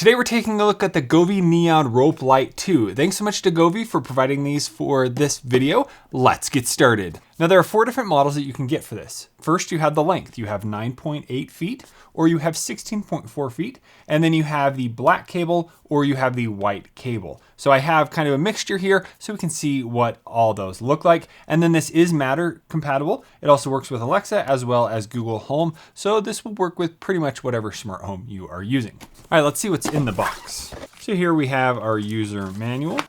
Today we're taking a look at the Govee Neon Rope Light 2. Thanks so much to Govee for providing these for this video. Let's get started. Now there are 4 different models that you can get for this. First you have the length. You have 9.8 feet or you have 16.4 feet. And then you have the black cable or you have the white cable. So I have kind of a mixture here so we can see what all those look like. And then this is Matter compatible. It also works with Alexa as well as Google Home. So this will work with pretty much whatever smart home you are using. All right, let's see what's in the box. So here we have our user manual.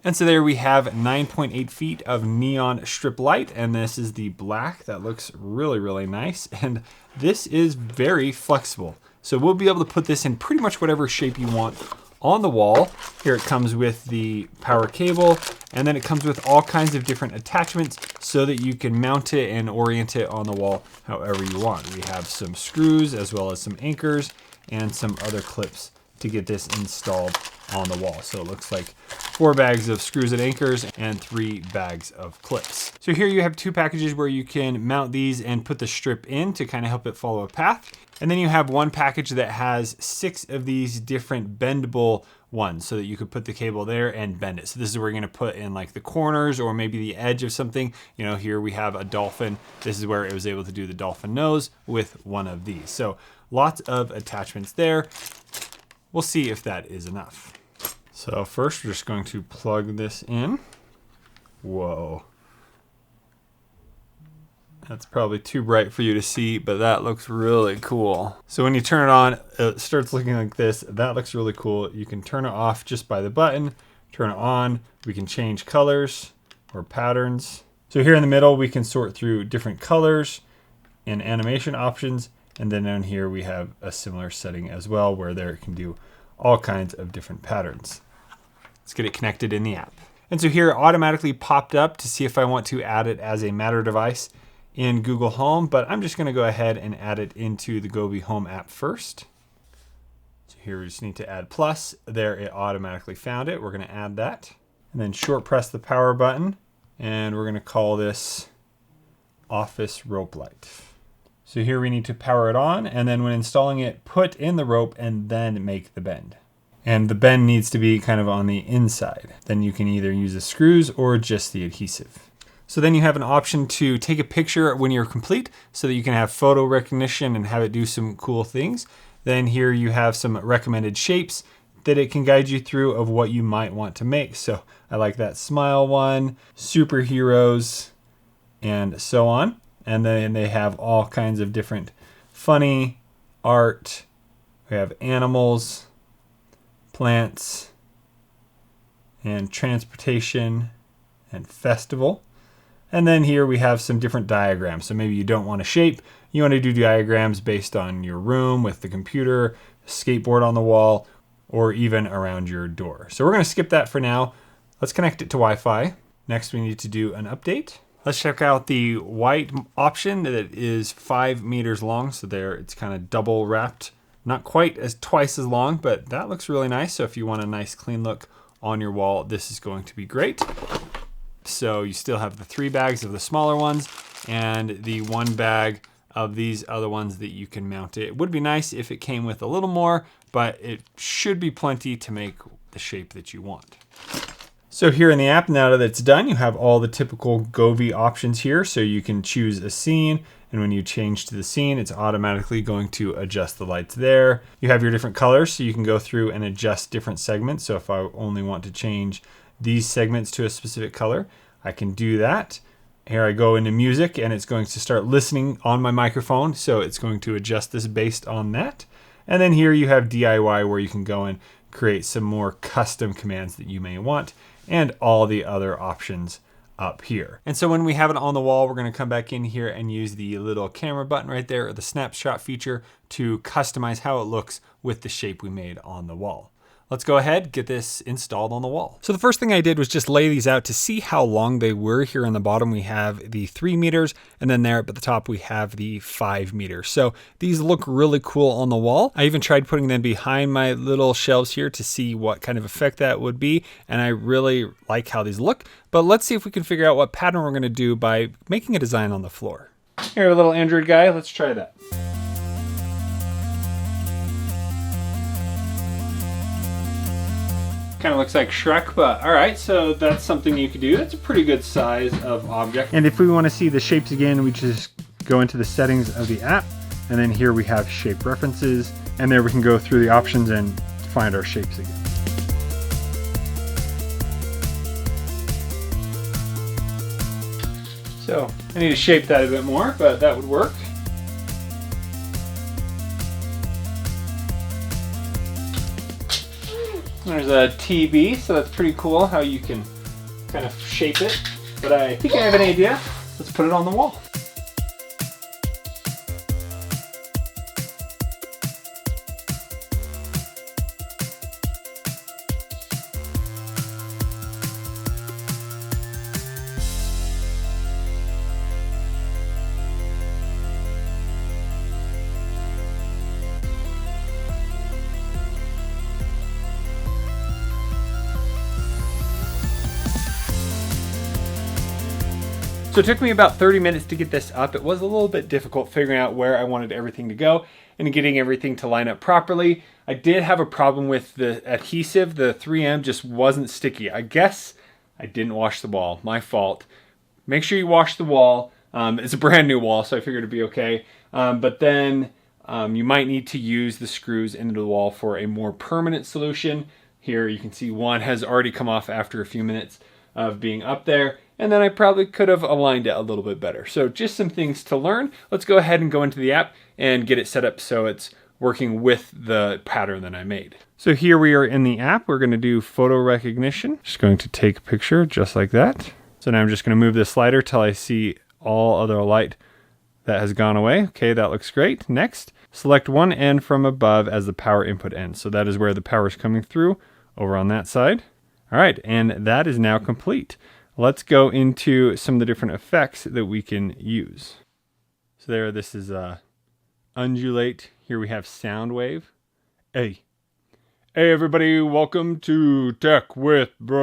And so there we have 9.8 feet of neon strip light, and this is the black. That looks really, really nice. And this is very flexible. So we'll be able to put this in pretty much whatever shape you want on the wall. Here it comes with the power cable, and then it comes with all kinds of different attachments so that you can mount it and orient it on the wall however you want. We have some screws as well as some anchors and some other clips to get this installed on the wall. So it looks like 4 bags of screws and anchors and 3 bags of clips. So here you have 2 packages where you can mount these and put the strip in to kind of help it follow a path. And then you have one package that has 6 of these different bendable ones so that you could put the cable there and bend it. So this is where you're gonna put in like the corners or maybe the edge of something. You know, here we have a dolphin. This is where it was able to do the dolphin nose with one of these. So lots of attachments there. We'll see if that is enough. So first we're just going to plug this in. Whoa. That's probably too bright for you to see, but that looks really cool. So when you turn it on, it starts looking like this. That looks really cool. You can turn it off just by the button, turn it on. We can change colors or patterns. So here in the middle, we can sort through different colors and animation options. And then down here, we have a similar setting as well, where there it can do all kinds of different patterns. Let's get it connected in the app. And so here it automatically popped up to see if I want to add it as a Matter device in Google Home, but I'm just gonna go ahead and add it into the Govee Home app first. So here we just need to add plus. There it automatically found it. We're gonna add that. And then short press the power button, and we're gonna call this Office Rope Light. So here we need to power it on, and then when installing it, put in the rope and then make the bend. And the bend needs to be kind of on the inside. Then you can either use the screws or just the adhesive. So then you have an option to take a picture when you're complete so that you can have photo recognition and have it do some cool things. Then here you have some recommended shapes that it can guide you through of what you might want to make. So I like that smile one, superheroes, and so on. And then they have all kinds of different funny art. We have animals, plants, and transportation, and festival. And then here we have some different diagrams. So maybe you don't want a shape. You want to do diagrams based on your room with the computer, skateboard on the wall, or even around your door. So we're going to skip that for now. Let's connect it to Wi-Fi. Next, we need to do an update. Let's check out the white option that is 5 meters long. So there it's kind of double wrapped. Not quite as twice as long, but that looks really nice. So if you want a nice clean look on your wall, this is going to be great. So you still have the 3 bags of the smaller ones and the 1 bag of these other ones that you can mount it. It would be nice if it came with a little more, but it should be plenty to make the shape that you want. So here in the app, now that it's done, you have all the typical Govee options here. So you can choose a scene, and when you change to the scene, it's automatically going to adjust the lights there. You have your different colors, so you can go through and adjust different segments. So if I only want to change these segments to a specific color, I can do that. Here I go into music, and it's going to start listening on my microphone. So it's going to adjust this based on that. And then here you have DIY, where you can go and create some more custom commands that you may want, and all the other options up here. And so when we have it on the wall, we're going to come back in here and use the little camera button right there, or the snapshot feature, to customize how it looks with the shape we made on the wall. Let's go ahead, get this installed on the wall. So the first thing I did was just lay these out to see how long they were. Here on the bottom, we have the 3 meters, and then there up at the top, we have the 5 meters. So these look really cool on the wall. I even tried putting them behind my little shelves here to see what kind of effect that would be. And I really like how these look, but let's see if we can figure out what pattern we're gonna do by making a design on the floor. Here, a little Android guy, let's try that. Kind of looks like Shrek, but all right, so that's something you could do. That's a pretty good size of object. And if we want to see the shapes again, we just go into the settings of the app, and then here we have shape references, and there we can go through the options and find our shapes again. So I need to shape that a bit more, but that would work. There's a TV, so that's pretty cool how you can kind of shape it. But I think I have an idea. Let's put it on the wall. So it took me about 30 minutes to get this up. It was a little bit difficult figuring out where I wanted everything to go and getting everything to line up properly. I did have a problem with the adhesive. The 3M just wasn't sticky. I guess I didn't wash the wall. My fault. Make sure you wash the wall. It's a brand new wall, so I figured it'd be okay. But then you might need to use the screws into the wall for a more permanent solution. Here you can see one has already come off after a few minutes of being up there. And then I probably could have aligned it a little bit better. So just some things to learn. Let's go ahead and go into the app and get it set up so it's working with the pattern that I made. So here we are in the app. We're going to do photo recognition. Just going to take a picture just like that. So now I'm just going to move the slider till I see all other light that has gone away. Okay, that looks great. Next, select one end from above as the power input end. So that is where the power is coming through over on that side. All right, and that is now complete. Let's go into some of the different effects that we can use. So there, this is undulate. Here we have sound wave. Hey everybody, welcome to Tech with Brett.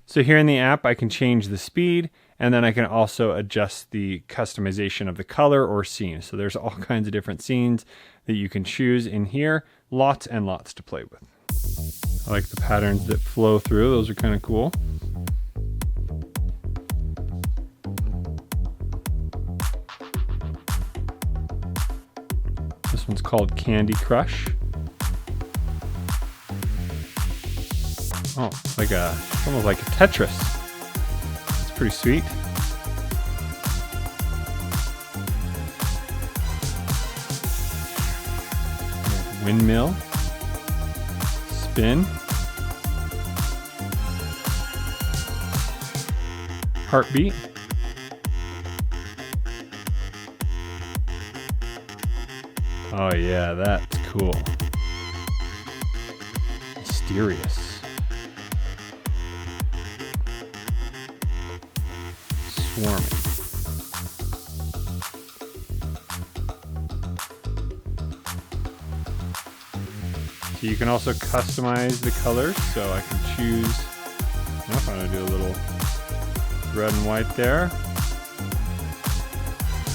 So here in the app, I can change the speed, and then I can also adjust the customization of the color or scene. So there's all kinds of different scenes that you can choose in here. Lots and lots to play with. I like the patterns that flow through. Those are kind of cool. This one's called Candy Crush. Oh, like almost like a Tetris. It's pretty sweet. Windmill. Spin. Heartbeat. Oh yeah, that's cool. Mysterious. Swarming. So you can also customize the colors, so I can choose. I'm going to do a little red and white there.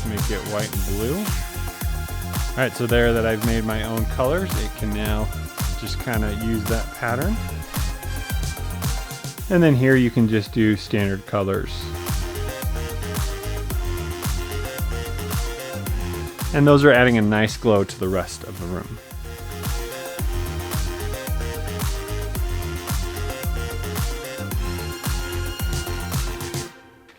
Make it white and blue. All right, so there that I've made my own colors, it can now just kind of use that pattern. And then here you can just do standard colors. And those are adding a nice glow to the rest of the room.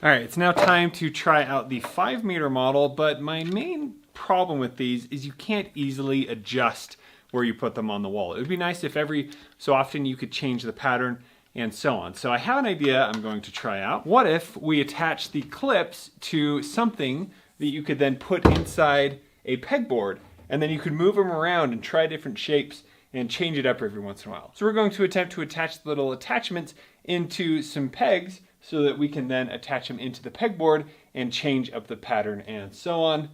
All right, it's now time to try out the 5-meter model, but my main problem with these is you can't easily adjust where you put them on the wall. It would be nice if every so often you could change the pattern and so on. So I have an idea I'm going to try out. What if we attach the clips to something that you could then put inside a pegboard, and then you could move them around and try different shapes and change it up every once in a while. So we're going to attempt to attach the little attachments into some pegs so that we can then attach them into the pegboard and change up the pattern and so on.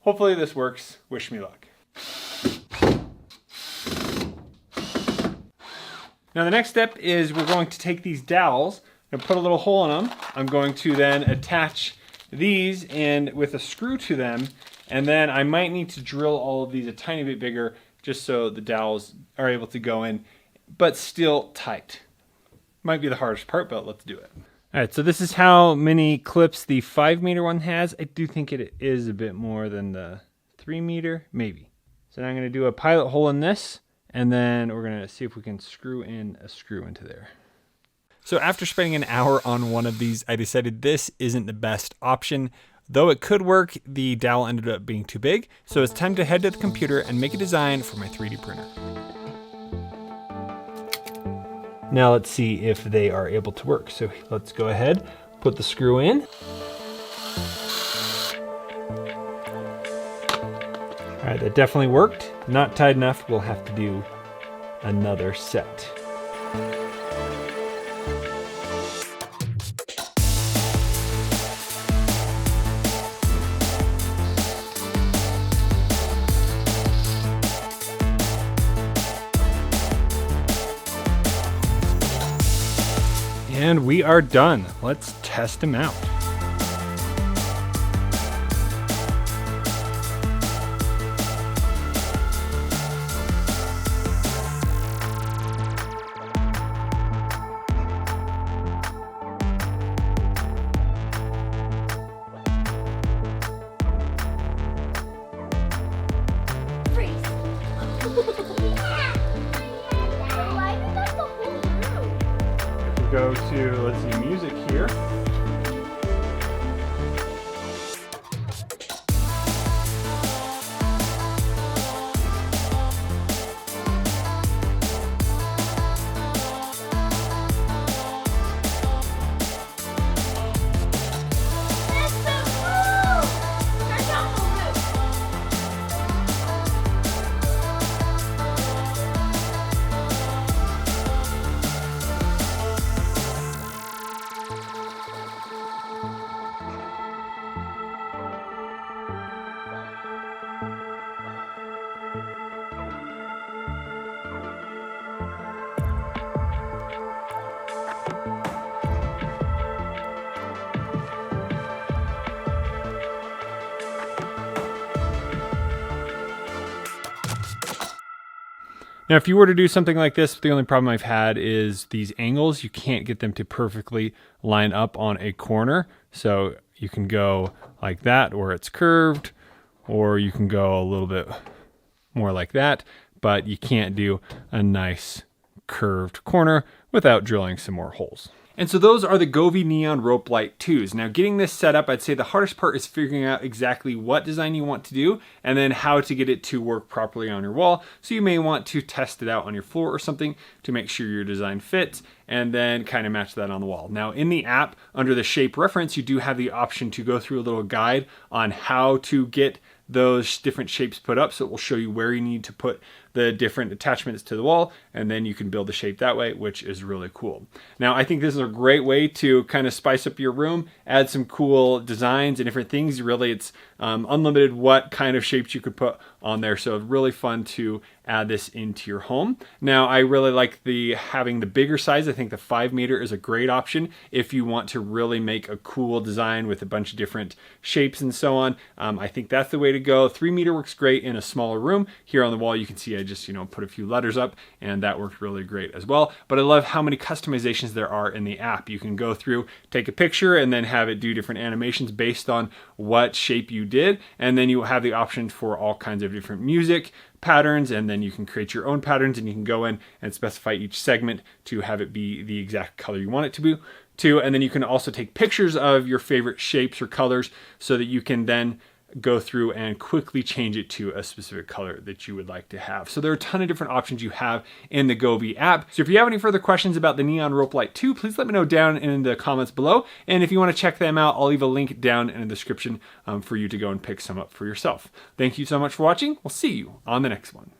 Hopefully this works. Wish me luck. Now the next step is we're going to take these dowels and put a little hole in them. I'm going to then attach these and with a screw to them, and then I might need to drill all of these a tiny bit bigger just so the dowels are able to go in but still tight. Might be the hardest part, but let's do it. All right, so this is how many clips the 5 meter one has. I do think it is a bit more than the 3 meter, maybe. So now I'm gonna do a pilot hole in this, and then we're gonna see if we can screw in a screw into there. So after spending an hour on one of these, I decided this isn't the best option. Though it could work, the dowel ended up being too big, so it's time to head to the computer and make a design for my 3D printer. Now let's see if they are able to work. So let's go ahead, put the screw in. All right, that definitely worked. Not tight enough, we'll have to do another set. And we are done. Let's test them out. Go to, let's see, music here. Now, if you were to do something like this, the only problem I've had is these angles. You can't get them to perfectly line up on a corner. So you can go like that where it's curved, or you can go a little bit more like that, but you can't do a nice curved corner without drilling some more holes. And so those are the Govee Neon Rope Light 2s. Now getting this set up, I'd say the hardest part is figuring out exactly what design you want to do and then how to get it to work properly on your wall. So you may want to test it out on your floor or something to make sure your design fits and then kind of match that on the wall. Now in the app, under the shape reference, you do have the option to go through a little guide on how to get those different shapes put up. So it will show you where you need to put the different attachments to the wall, and then you can build the shape that way, which is really cool. Now, I think this is a great way to kind of spice up your room, add some cool designs and different things. Really, it's unlimited what kind of shapes you could put on there. So it's really fun to add this into your home. Now, I really like having the bigger size. I think the 5 meter is a great option if you want to really make a cool design with a bunch of different shapes and so on. I think that's the way to go. 3 meter works great in a smaller room. Here on the wall, you can see I just, put a few letters up, and that worked really great as well. But I love how many customizations there are in the app. You can go through, take a picture, and then have it do different animations based on what shape you did. And then you have the option for all kinds of different music patterns, and then you can create your own patterns, and you can go in and specify each segment to have it be the exact color you want it to be. And then you can also take pictures of your favorite shapes or colors so that you can then go through and quickly change it to a specific color that you would like to have. So there are a ton of different options you have in the Govee app. So if you have any further questions about the Neon Rope Light 2, please let me know down in the comments below. And if you want to check them out, I'll leave a link down in the description for you to go and pick some up for yourself. Thank you so much for watching. We'll see you on the next one.